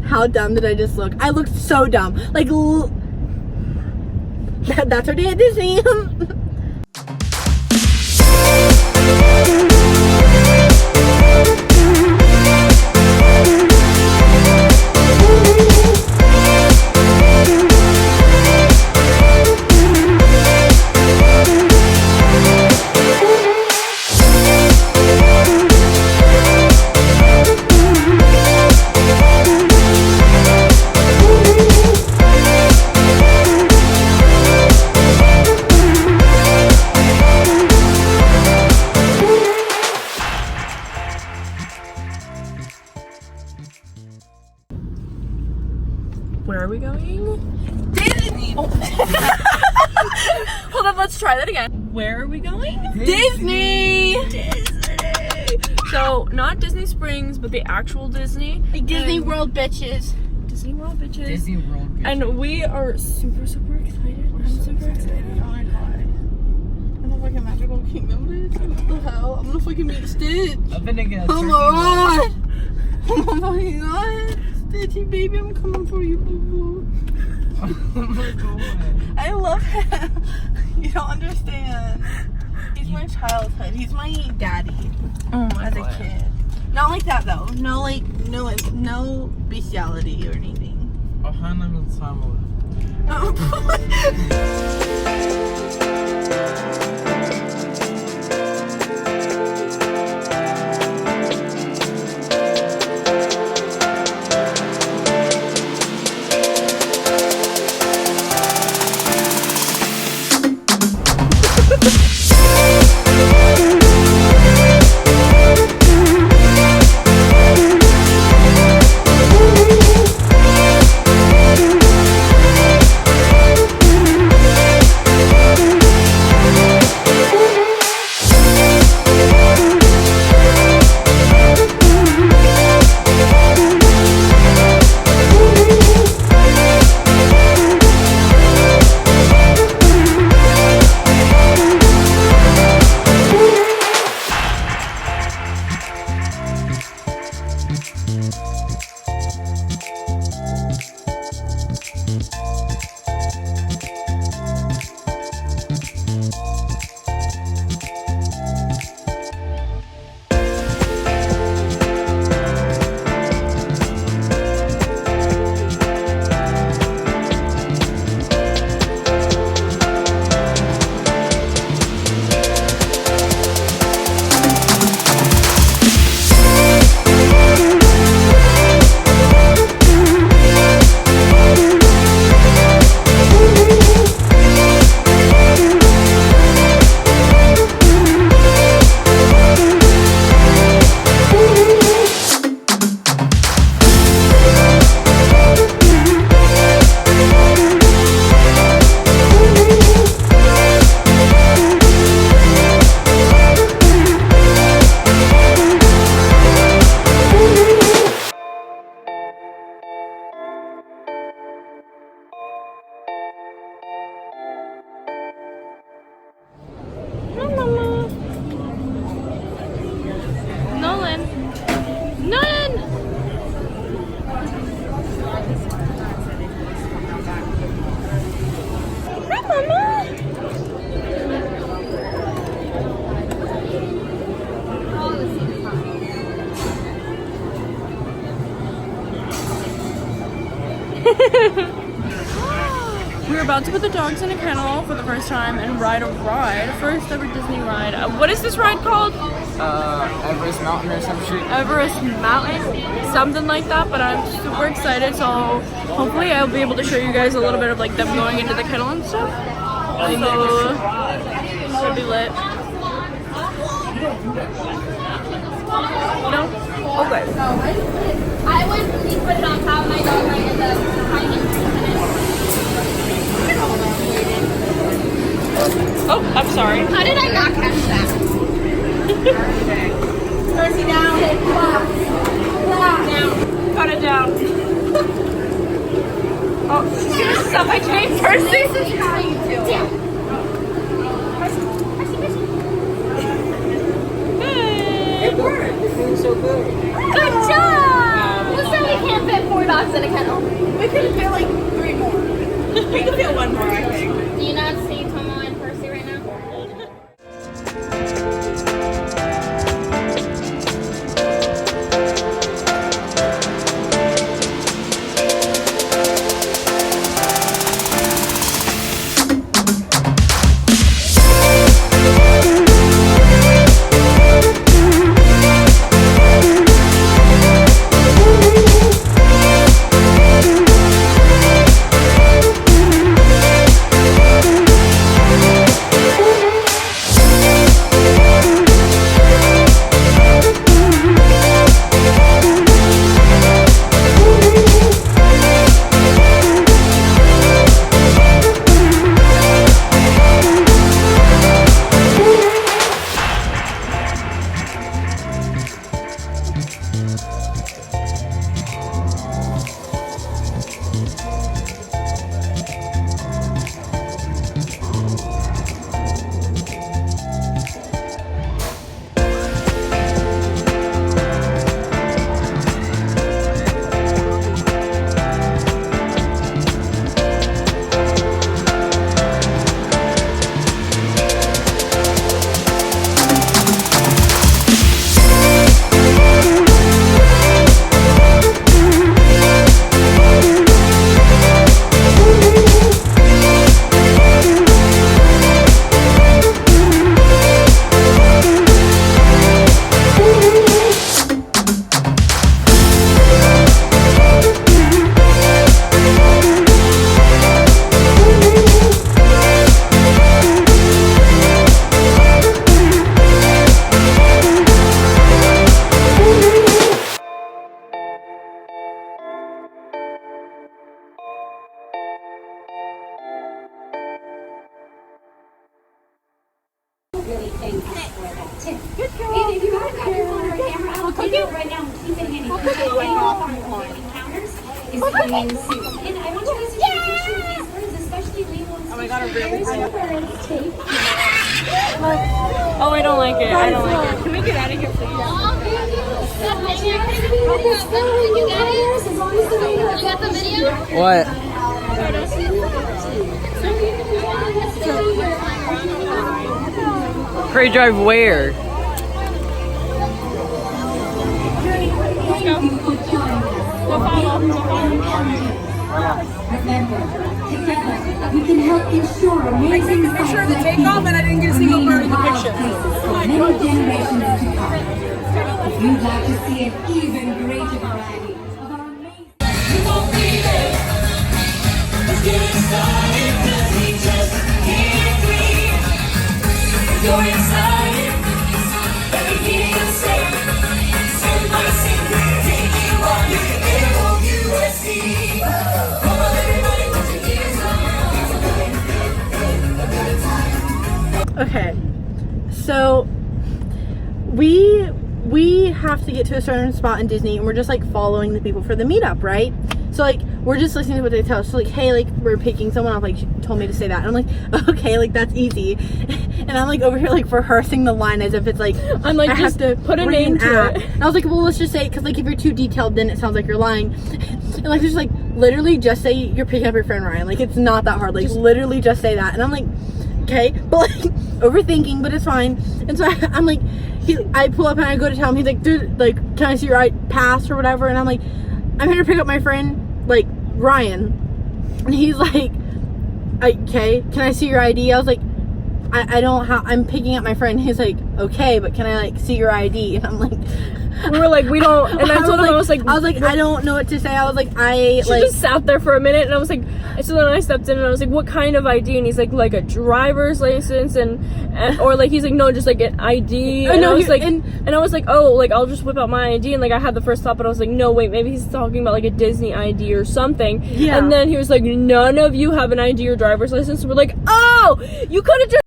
How dumb did I just look? I looked so dumb. Like, that's our day at Disney. Where are we going? Disney. Oh. Hold on, let's try that again. Where are we going? Disney. So, not Disney Springs, but the actual Disney. Like Disney World, bitches. Disney World, bitches. Disney World. And we are super, super excited. I'm super excited. Oh my god. I'm a fucking magical kingdom, dude. What the hell? I'm gonna fucking meet Stitch. I'm gonna get a Oh my god. Oh my fucking god. Stitchy baby, I'm coming for you, boo boo. Oh my god. I love him. You don't understand. He's my childhood. He's my daddy. Oh my As god. a kid. Not like that though. No, like, no bestiality or anything. Ohana Minsama. We're about to put the dogs in a kennel for the first time and ride a ride. First ever Disney ride. What is this ride called? Everest Mountain or some shit. Everest Mountain, something like that, but I'm super excited, so hopefully I'll be able to show you guys a little bit of like them going into the kennel and stuff. So, should be lit. No? Okay. I would please put it on top of my dog right in the behind Oh, I'm sorry. How did I not catch that? Percy down. Down. Cut it down. Oh, she's gonna suffocate Percy. This is how you do it. Yeah. Hey. It worked. It's so good. Good job. Who said we can't fit 4 dogs in a kennel. We could fit like 3 more. We could fit 1 more, I think. Do you not see Tomo and Percy right now? Really thankful for that tip. Good job. And if you have got your phone or camera, I'll take it right now. Keep it handy. Encounters is coming soon. And I want you guys to take a picture of these birds, especially Leland's. Oh my god, I'm really tired. Oh, I don't like it. I don't like it. Can we get out of here, please? You got the video? What? Prey drive where? Remember, together we can help ensure amazing Picture of the takeoff and I didn't get a single bird in the picture. for many generations to come. If you'd like to see an even greater variety of our amazing Okay, so we have to get to a certain spot in Disney and we're just like following the people for the meetup, right? So like we're just listening to what they tell us. So like, hey, like we're picking someone up, like she told me to say that. And I'm like, okay, like that's easy. And I'm like over here like rehearsing the line as if it's like I'm like, I just have to put a name to it. And I was like, well, let's just say it, because like if you're too detailed, then it sounds like you're lying. And like just like literally just say you're picking up your friend Ryan. Like it's not that hard. Like literally just say that. And I'm like, okay, but like overthinking, but it's fine. And so I'm like, I pull up and I go to tell him. He's like, dude, like, can I see your pass or whatever? And I'm like, I'm here to pick up my friend, like Ryan. And he's like, okay, can I see your ID? I was like, I don't have, I'm picking up my friend. He's like, okay, but can I like see your ID? And I'm like, We were like, we don't, and I told him, I was like, I don't know what to say. I was like, she just sat there for a minute, and I was like, so then I stepped in and I was like, what kind of ID? And he's like a driver's license, and or like, he's like, no, just like an ID. And I was like, and I was like, oh, like I'll just whip out my ID. And like I had the first thought, but I was like, no, wait, maybe he's talking about like a Disney ID or something. Yeah. And then he was like, none of you have an ID or driver's license. So we're like, oh, you could have just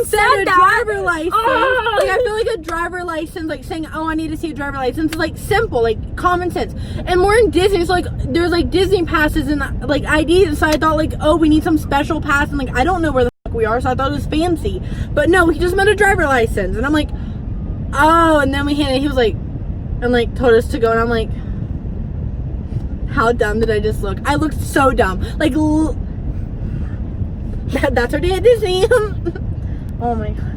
said a that. driver license. Like I feel like a driver license, like saying, oh, I need to see a driver license, is like simple, like common sense. And more in Disney, so like there's like Disney passes and like IDs. So I thought like, oh, we need some special pass, and like I don't know where the fuck we are, so I thought it was fancy. But no, he just meant a driver license, and I'm like, oh. And then we handed, he was like, and like told us to go, and I'm like, How dumb did I just look? I looked so dumb. Like, that's our day at Disney. Oh my god.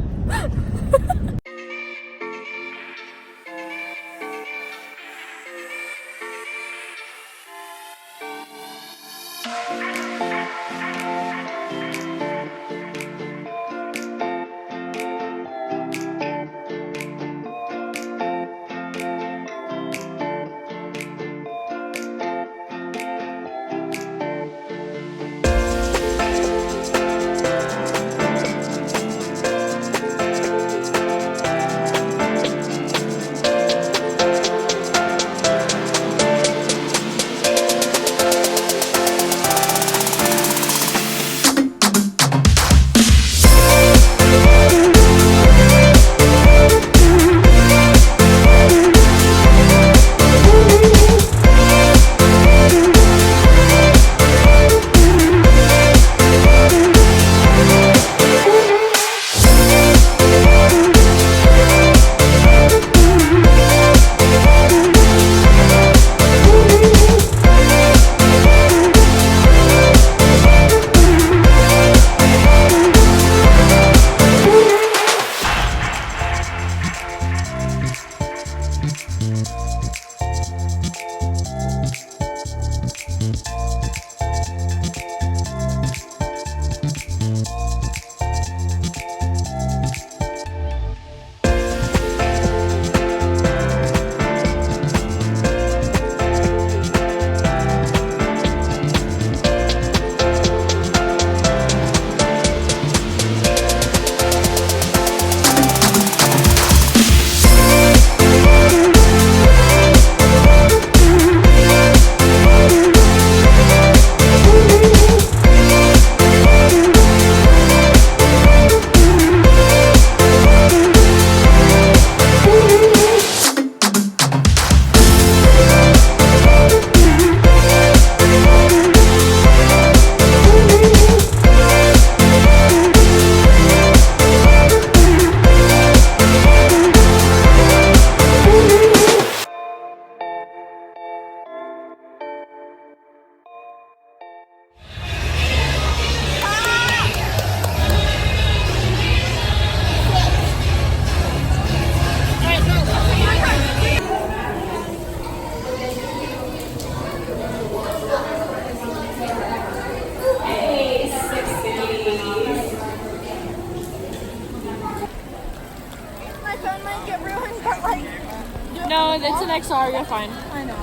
No, it's an XR, you're fine. I know.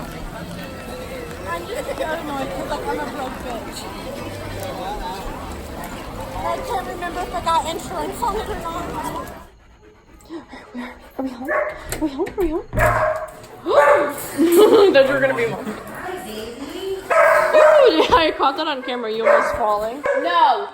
I'm just paranoid because like I'm a broke bitch. I can't remember if I got insurance on it or not. Are we home? Are we home? Are we home? Thought you were gonna be more. Ooh, yeah, I caught that on camera. You almost falling. No.